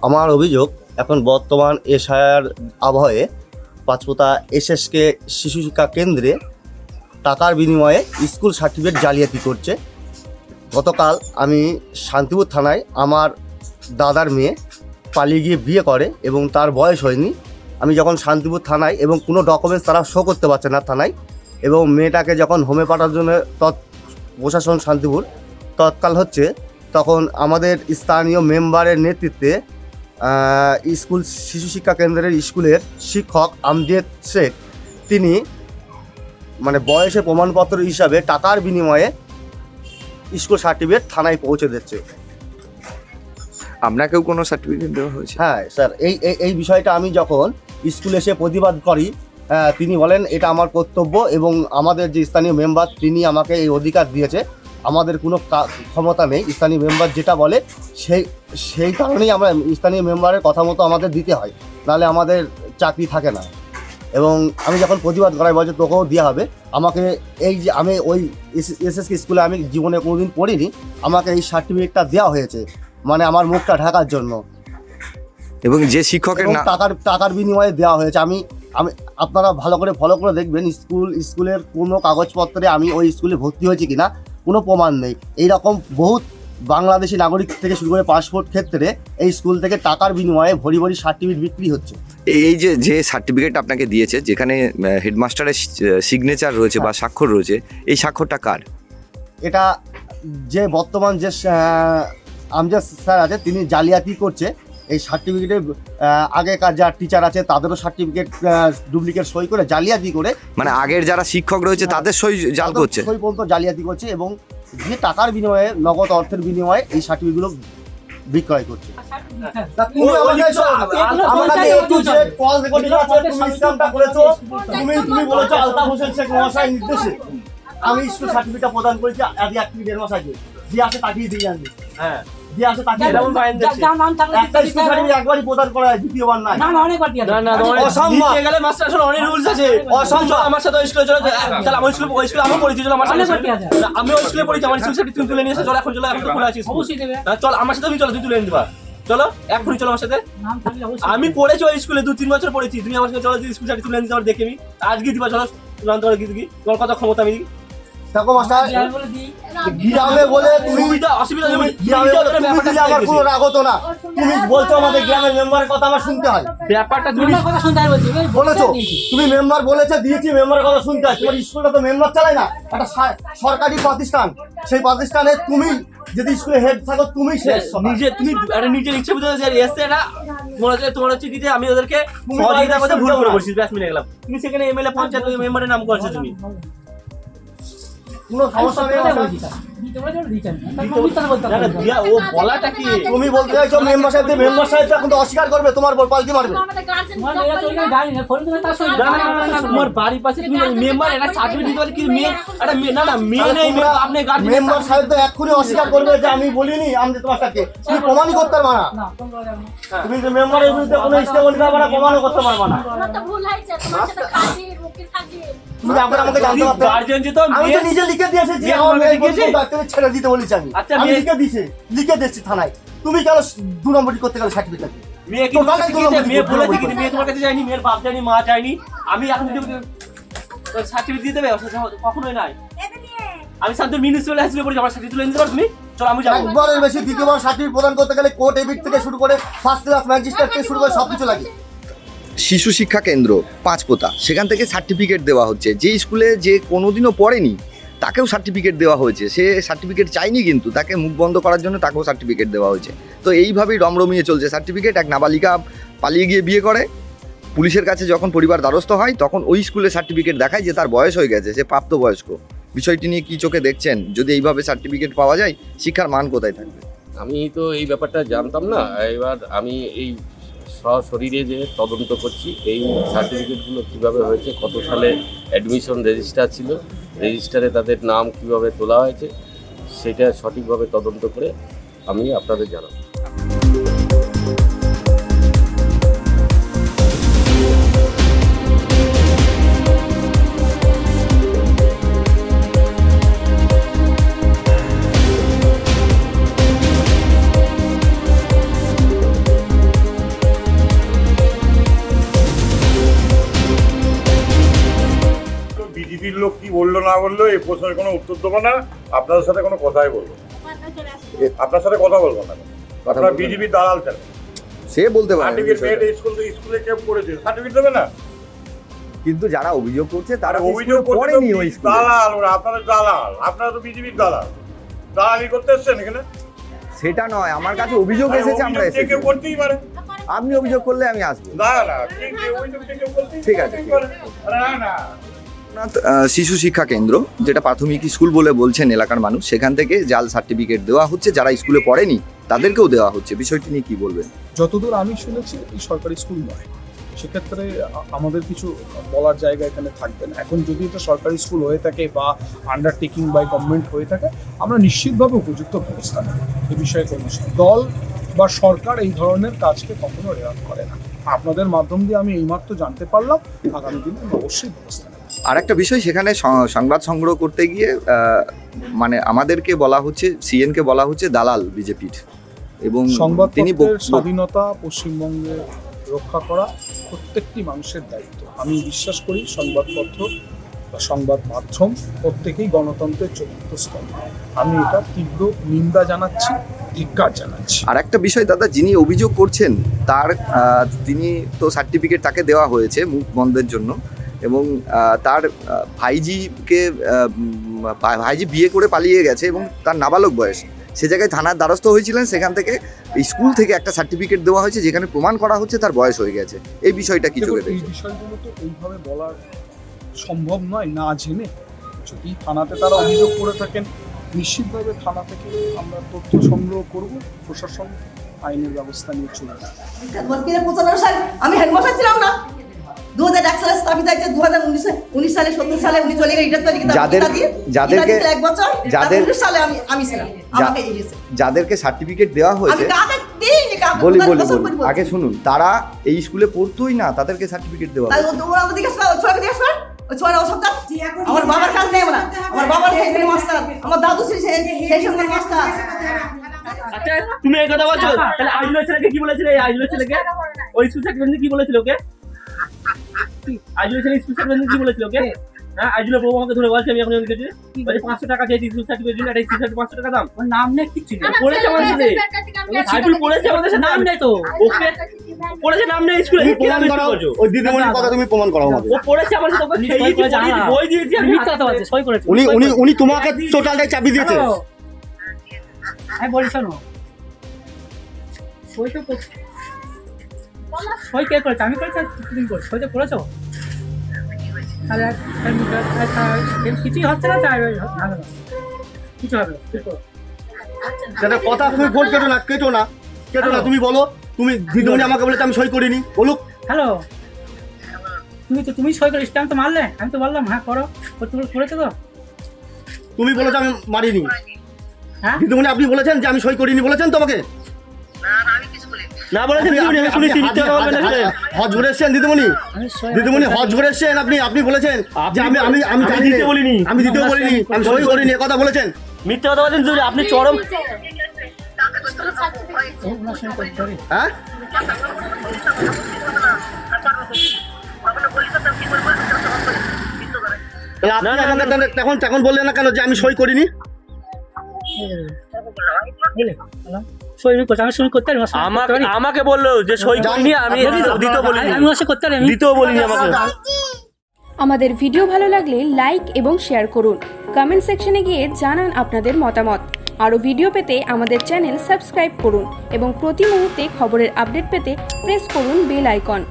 আমার অভিযোগ এখন বর্তমান এশায়ার আবহে পাঁচপোতা এসএসকে শিশু শিক্ষা কেন্দ্রে টাকার বিনিময়ে স্কুল সার্টিফিকেট জালিয়াতি করছে। গতকাল আমি শান্তিপুর থানায় আমার দাদার মেয়ে পালিয়ে গিয়ে বিয়ে করে এবং তার বয়স হয়নি। আমি যখন শান্তিপুর থানায় এবং কোনো ডকুমেন্টস তারা শো করতে পারছে না থানায়, এবং মেয়েটাকে যখন হোমে পাঠানোর জন্য প্রশাসন শান্তিপুর তৎকাল হচ্ছে, তখন আমাদের স্থানীয় মেম্বারের নেতৃত্বে স্কুল শিশু শিক্ষা কেন্দ্রের স্কুলের শিক্ষক আমজেদ শেখ তিনি বয়সে প্রমাণপত্র হিসাবে টাকার বিনিময়ে স্কুল সার্টিফিকেট থানায় পৌঁছে দিচ্ছে। আপনাকেও কোনো সার্টিফিকেট দেওয়া হয়েছে? হ্যাঁ স্যার, এই বিষয়টা আমি যখন স্কুলে এসে প্রতিবাদ করি, তিনি বলেন এটা আমার কর্তব্য এবং আমাদের যে স্থানীয় মেম্বার তিনি আমাকে এই অধিকার দিয়েছে, আমাদের কোনো ক্ষমতা নেই। স্থানীয় মেম্বার যেটা বলে সেই কারণেই আমরা স্থানীয় মেম্বারের কথা মতো আমাদের দিতে হয়, নাহলে আমাদের চাকরি থাকে না। এবং আমি যখন প্রতিবাদ করাই বলছে তোকেও দেওয়া হবে, আমাকে এই যে আমি ওই এসএসকে স্কুলে আমি জীবনে কোনোদিন পড়িনি, আমাকে এই সার্টিফিকেটটা দেওয়া হয়েছে আমার মুখটা ঢাকার জন্য, এবং যে শিক্ষকের টাকার বিনিময়ে দেওয়া হয়েছে। আমি আপনারা ভালো করে ফলো করে দেখবেন, স্কুলের কোনো কাগজপত্রে আমি ওই স্কুলে ভর্তি হয়েছি কিনা কোনো প্রমাণ নেই। এইরকম বহুত বাংলাদেশি নাগরিক থেকে শুরু করে পাসপোর্ট ক্ষেত্রে এই স্কুল থেকে টাকার বিনিময়ে ভরি ভরি সার্টিফিকেট বিক্রি হচ্ছে। এই যে সার্টিফিকেট আপনাকে দিয়েছে, যেখানে হেডমাস্টারের সিগনেচার রয়েছে বা স্বাক্ষর রয়েছে, এই স্বাক্ষরটা কার? এটা যে বর্তমান যে আমজাদ স্যার আছে তিনি জালিয়াতি করছে। এই সার্টিফিকেটে আগেকার যা টিচার আছে তাদেরও সার্টিফিকেট ডুপ্লিকেট সই করে জালিয়াতি করে, আগের যারা শিক্ষক রয়েছে তাদের সই জাল করছে, সই পর্যন্ত জালিয়াতি করছে, এবং যে টাকার বিনিময়ে নগদ অর্থের বিনিময়ে এই সার্টিফিকেটগুলো বিক্রয় করছে। আমি স্কুল সার্টিফিকেট প্রদান করেছি আজ 1 থেকে 1.5 মাস আগে, যে আসে তাকিয়ে দিয়ে জানি। হ্যাঁ, যে আসে তাকিয়ে এরকম ফাইন দিচ্ছে। একটা স্কুল সার্টিফিকেট একবারই প্রদান করা হয়, দ্বিতীয়বার নাই। না অনেকবার দিয়ে না অসম্ভব। নিতে গেলে মাস্টার আসলে অনেক রুলস আছে। অসম্ভব। আমার সাথে স্কুলে চলে চল, আমার স্কুলে ওই স্কুলে আমি পড়েছি, চল আমার সাথে আমি ওই স্কুলে পড়েছি, আমার স্কুল সার্টিফিকেট তুলে নিয়ে এসে চল, এখন চল, এখন তো খোলা আছে। অবশ্যই দেবে। চল আমার সাথে, তুমি চলো, তুই তুলে নিতে পার, চলো এখনই চলো আমার সাথে। আমি পড়েছি ওই স্কুলে 2-3 বছর পড়েছি, তুমি আমার সাথে চলো, স্কুল সার্টিফিকেট তুলে নিতে পার, দেখে নি আজকে দিবা, চলো তুলান্ত করে দিবি, তোমার কত ক্ষমতা আমি দেখো মাস্টার, গ্রামে বলে তুমি অসুবিধা নেই, আমার কোনো রাগ হতো না। তুমি বলছো আমাদের গ্রামের মেম্বারের কথা আমার শুনতে হয়, ব্যাপারটা তুমি কথা শুনতে হয় বলেছো, তুমি মেম্বার বলেছে দিয়েছি, মেম্বারের কথা শুনতে হয়। তোমার স্কুলটা তো মেম্বার চালায় না, একটা সরকারি প্রতিষ্ঠান, সেই প্রতিষ্ঠানে তুমি যদি স্কুলে হেড থাকো তুমি শেষ। তুমি নিজের ইচ্ছে বুঝে এসছে না, তোমার হচ্ছে কি যে আমি ওদেরকে সহযোগিতা করতে ভুল করে বলছি, ব্যাস মিলে গেলাম। তুমি সেখানে এমএলএ পঞ্চায়েত মেম্বারের নাম করছো, তুমি কোনো সমস্যা নেই। ও বলাটা কি তুমি বলতে চাইছো মেম্বার সাহেব, মেম্বার সাহেব এখন তো অস্বীকার করবে, তোমার পাল্টি মারবে। তোমার বাড়ির পাশে তুমি মেম্বার, এটা সার্টিফিকেট দিতে পারে কি মেয়ে, একটা না না মেয়ে নেই, আপনি গার্জিয়ান। মেম্বার সাহেব তো এক্ষুনি অস্বীকার করবে যে আমি বলিনি, আমি তোমারটাকে তুমি প্রমাণই করতে পারবে না। তুমি যে মেম্বারের বিরুদ্ধে কোনো স্টেপ নিতে পারবে না, প্রমাণও করতে পারবে না। তুমি আবার আমাকে জানতে পারতে, গার্জিয়ান যে তো আমি তো নিজে লিখে দিয়েছি যে আমার মেয়েকে ছেড়ে দিতে বলেছি আমি। আচ্ছা, আমি লিখে দিয়েছি থানায়। তুমি কেন 2 নম্বরই করতে গেলে সার্টিফিকেট? মেয়ে কি মেয়ে বলেছে কি মেয়ে তোমার কাছে যায়নি, মেয়ের বাপ যায়নি, মা যায়নি, আমি এখন সার্টিফিকেট দিয়ে দেবে? কখনোই নাই। আমি শান্তিপুর মিউনিসিপ্যাল হাই স্কুলে পড়েছি, আমার সার্টিফিকেট তুলে নিতে পারো তুমি? চলো আমি যাবো। একবারের বেশি দ্বিতীয়বার সার্টিফিকেট প্রদান করতে গেলে কোর্ট এবিট থেকে শুরু করে ফার্স্ট ক্লাস ম্যাজিস্ট্রেট থেকে শুরু করে সবকিছু লাগে। শিশু শিক্ষা কেন্দ্র পাঁচপোতা, সেখান থেকে সার্টিফিকেট দেওয়া হচ্ছে। যে স্কুলে যে কোনোদিনও পড়েনি তাকেও সার্টিফিকেট দেওয়া হয়েছে। সে সার্টিফিকেট চাইনি, কিন্তু তাকে মুখ বন্ধ করার জন্য তাকেও সার্টিফিকেট দেওয়া হয়েছে। তো এইভাবেই রমরমিয়ে চলছে সার্টিফিকেট। এক নাবালিকা পালিয়ে গিয়ে বিয়ে করে, পুলিশের কাছে যখন পরিবার দ্বারস্থ হয় তখন ওই স্কুলে সার্টিফিকেট দেখায় যে তার বয়স হয়ে গেছে, সে প্রাপ্তবয়স্ক। বিষয়টি নিয়ে কী চোখে দেখছেন? যদি এইভাবে সার্টিফিকেট পাওয়া যায়, শিক্ষার মান কোথায় থাকবে? আমি তো এই ব্যাপারটা জানতাম না, এবার আমি এই সশরীরে যে তদন্ত করছি এই সার্টিফিকেটগুলো কীভাবে হয়েছে, কত সালে অ্যাডমিশন রেজিস্টার ছিল, রেজিস্টারে তাদের নাম কীভাবে তোলা হয়েছে, সেটা সঠিকভাবে তদন্ত করে আমি আপনাদের জানাবো। বিজেপির লোক কি বললো না বললো এই প্রশ্নের কোনো উত্তর দেবো না, আপনাদের সাথে কোনো কথাই বলবো না। আপনার সাথে কথা বলবো না, আপনার বিজেপির দালাল কেন? সে বলতে পারে সার্টিফিকেট মেয়েটা স্কুলে কেউ পড়েছে, সার্টিফিকেট দেবে না? কিন্তু যারা অভিযোগ করছে তারা আরে অভিযোগ করতে পড়েনি ওই তো স্কুলে। দালাল ওরা, আপনাদের দালাল, আপনারা তো বিজেপির দালাল, দালালি করতে এসছেন এখানে। সেটা নয়, আমার কাছে অভিযোগ আরে এসেছে, আমরা অভিযোগ যে এসেছি। কেউ করতেই পারে। আপনি অভিযোগ করলে আমি আসবো। না না, কেউ অভিযোগ যে কেউ করতেই ঠিক আছে, পারে। আরে না না, শিশু শিক্ষা কেন্দ্র, যেটা প্রাথমিক স্কুল বলে বলছেন এলাকার মানুষ, সেখান থেকে জাল সার্টিফিকেট দেওয়া হচ্ছে, যারা স্কুলে পড়েনি তাদেরকেও দেওয়া হচ্ছে। বিষয়টি নিয়ে কি বলবেন? যতদূর আমি শুনেছি এই সরকারি স্কুল নয়, সেক্ষেত্রে আমাদের কিছু বলার জায়গা এখানে থাকবে না। এখন যদি এটা সরকারি স্কুল হয়ে থাকে বা আন্ডারটেকিং বাই গভর্নমেন্ট হয়ে থাকে, আমরা নিশ্চিতভাবে উপযুক্ত ব্যবস্থা নেব। এ বিষয়ে কোনো দল বা সরকার এই ধরনের কাজকে কখনো রেয়াত করে না। আপনাদের মাধ্যম দিয়ে আমি এইমাত্র জানতে পারলাম, আগামী দিনে আমি অবশ্যই ব্যবস্থা নেব। আর একটা বিষয়, সেখানে সংবাদ সংগ্রহ করতে গিয়ে মানে আমাদেরকে বলা হচ্ছে, সিএনকে বলা হচ্ছে দালাল বিজেপির, এবং তিনি সংবাদপত্রের স্বাধীনতা পশ্চিমবঙ্গে রক্ষা করা প্রত্যেকটি মানুষের দায়িত্ব। আমি বিশ্বাস করি সংবাদপত্র বা সংবাদ মাধ্যম প্রত্যেকেই গণতন্ত্রের চতুর্থ স্তম্ভ। আমি এটা তীব্র নিন্দা জানাচ্ছি, ধিক্কার জানাচ্ছি। আর একটা বিষয় দাদা, যিনি অভিযোগ করছেন তার তিনি তো সার্টিফিকেট তাকে দেওয়া হয়েছে মুখ বন্ধের জন্য, এবং তার ভাইজিকে ভাইজি বিয়ে করে পালিয়ে গেছে এবং তার নাবালক বয়স, সে জায়গায় থানার দ্বারস্থ হয়েছিলেন। সেখান থেকে স্কুল থেকে একটা সার্টিফিকেট দেওয়া হয়েছে যেখানে প্রমাণ করা হচ্ছে তার বয়স হয়ে গেছে। এই বিষয়টা কি চোখে এই দেখছেন? বিষয়গুলো তো এইভাবে বলা সম্ভব নয় না জেনে। যদি থানাতে তারা অভিযোগ করে থাকেন, নিশ্চিতভাবে থানা থেকে আমরা তথ্য সংগ্রহ করব, প্রশাসন আইনের ব্যবস্থা নিয়ে চলবে। 95 সালে আমি হেডমাস্টার ছিলাম না, 2001 সালে স্থাপিত হয়েছে, 2019 সালে 70 সালে উনি চলে গেলেন। এটা তো যাদেরকে 1 বছর, 19 সালে আমি ছিলাম, আমাকে দিয়েছে। যাদেরকে সার্টিফিকেট দেওয়া আমি হয়েছে, কাকে দেইনি, কাকে বলি বলবো। আগে শুনুন, তারা এই স্কুলে পড়তোই না, তাদেরকে সার্টিফিকেট দেওয়া তাই হয়েছে। ওরা আমাদের ছোটকে জিজ্ঞেস করেন, ওই ছোট অসুবিধা। আমার বাবার কাজ নেই না, আমার বাবার সেই মাস্টার, আমার দাদু সেই সঙ্গে মাস্টার। আচ্ছা তুমি এই কথা বলছো, তাহলে আইজুলের ছেলেকে কি বলেছিলে? এই আইজুলের ছেলেকে ওই স্কুল সার্টিফিকেট কি বলেছিল ওকে? আইজুলের ছেলে স্কুল সার্টিফিকেট কি বলেছিল ওকে? হ্যাঁ, আইজুলের বউ আমাকে ধরে বলছে, আমি এখন দেখেছি 500 টাকা চাইছি স্কুল সার্টিফিকেট জন্য, এটা স্কুল সার্টিফিকেট 500 টাকা দাম। ওর নাম নেই কিছু নেই, পড়েছে আমাদের সাথে, আইজুল পড়েছে আমাদের সাথে, নাম নেই তো ওকে, পড়েছে নাম নেই স্কুলে। তুমি প্রমাণ করো, ওই দিদিমণির কথা তুমি প্রমাণ করো আমাকে। ও পড়েছে আমার সাথে, ওকে বই দিয়েছি আমি, মিথ্যা কথা বলছে, সই করেছে। উনি তোমাকে টোটালটাই চাবি দিয়েছে। আমি বলি শোনো, সই তো সই কে করেছে? আমি করেছি, তুমি করেছো, সই তো করেছো। তাহলে কিছুই হচ্ছে না, তাই হবে না, কিছু হবে না। কথা তুমি ফোন কেটো না, কেটো না। তুমি বলো, তুমি দিদিমণি আমাকে বলেছে আমি সই করিনি, বলুক। হ্যালো, তুমি সই করে স্ট্যাম্প তো মারলে, আমি তো বললাম হ্যাঁ করো, তুমি করেছো তো? তুমি বলেছো আমি মারিনি। হ্যাঁ দিদিমণি আপনি বলেছেন যে আমি সই করিনি, বলেছেন তোমাকে? না বলেছেন দিদিমণি, আমি শুনেছি, মিথ্যা কথা বলবেন না। হজ ঘুরে এসছেন দিদিমণি, দিদিমণি হজ ঘুরে এসছেন, আপনি বলেছেন যে আমি আমি আমি আমি জানি দিতে বলিনি, আমি দিতেও বলিনি, আমি সই করিনি, কথা বলেছেন। মিথ্যা কথা বলছেন দিদিমণি, আপনি চরম। হ্যাঁ, তাহলে আপনি তখন বললেন না কেন যে আমি সই করিনি? সই করতে আমি সই করতে আমাকে বললো যে সই করিনি, আমি দিতেও বলিনি, আমি সই করতে পারি, দিতেও বলিনি আমাকে। আমাদের ভিডিও ভালো লাগলে লাইক এবং শেয়ার করুন। কমেন্ট সেকশনে গিয়ে জানান আপনাদের মতামত। আরও ভিডিও পেতে আমাদের চ্যানেল সাবস্ক্রাইব করুন এবং প্রতি মুহূর্তে খবরের আপডেট পেতে প্রেস করুন বেল আইকন।